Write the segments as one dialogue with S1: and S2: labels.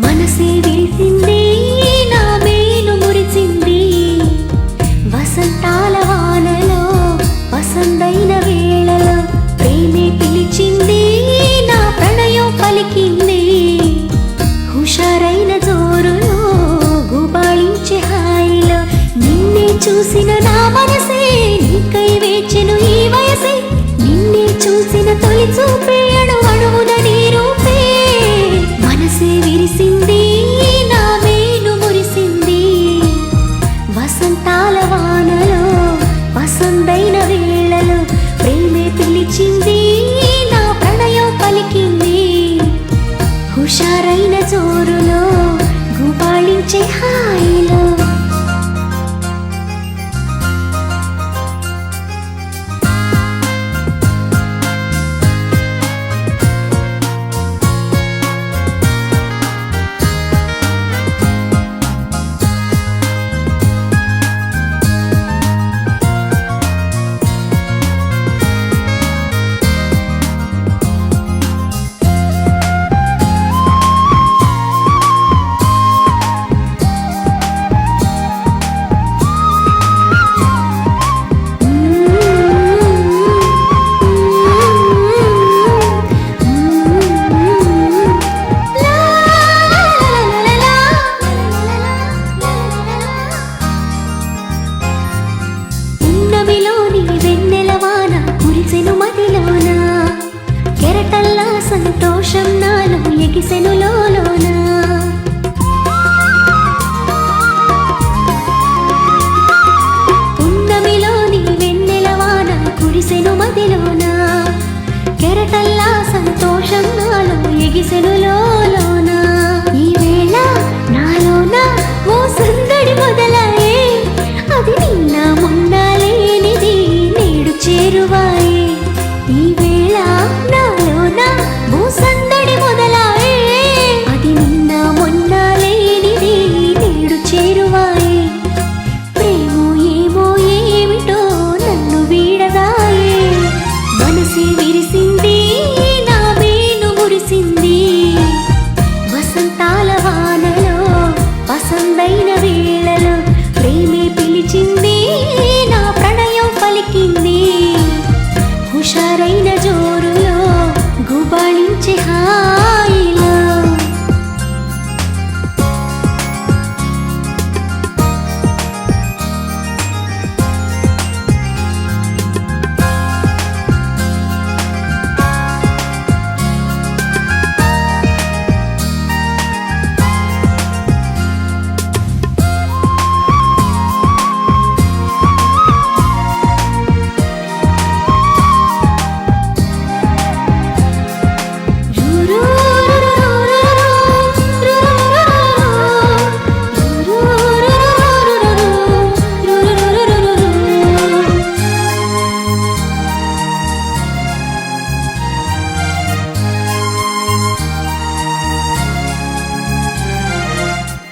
S1: మనసే విరిసింది నా మేలు మురిసింది వసంతాల వానలో వసంతైన వేళలో ప్రేమే పిలిచింది నా ప్రణయం పలికింది హుషారైన జోరులో గుబాళించే హాయిలో నిన్నే చూసిన నా మనసే నీకై వేచెను ఈ వయసే నిన్నే చూసిన తొలి చూపే అణువణువున నీ రూపే మనసే విరిసింది నా మేలు మురిసింది వసంతాల వానలో వసంతైన వేళలో ప్రేమే పిలిచింది నా ప్రణయం పలికింది హుషారైన జోరులో గుబాళించే హాయిలో కెరటల్లా సంతోషం నాలో ఎగిసెను లోలోన పున్నమిలోని వెన్నెలవాన కురిసెను మదిలోన కెరటల్లా సంతోషం నాలో ఎగిసెను లోలోన ఈ వేళ నాలోన ఓ సందడి మొదలాయే అది నిన్న మొన్న లేనిది నేడు చేరువాయే ఈ వేళ నాలోన ఓ సందడి మొదలాయే అది నిన్న మొన్న లేనిది నేడు చేరువాయే ప్రేమో ఏమో ఏమిటో నన్ను వీడదాయే మనసే విరిసింది నా మేలు మురిసింది వసంతాల వానలో వసంతైన వేళలో ప్రేమే పిలిచింది నా ప్రణయం పలికింది హుషారైన జోరులో గుబాళించే హాయిలో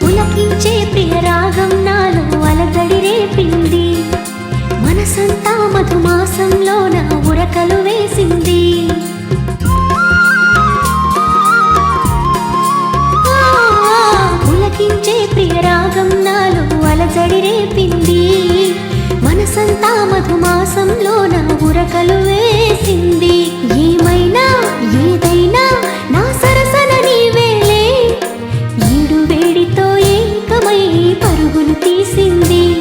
S1: పులకించే ప్రియ రాగం నాలో అలజడి రేపింది మనసంతా మధుమాసంలో నా ఉరకలు వేసింది పులకించే ప్రియ రాగం నాలో అలజడి రేపింది మనసంతా మధుమాసంలో నా ఉరకలు వేసింది ఏమైనా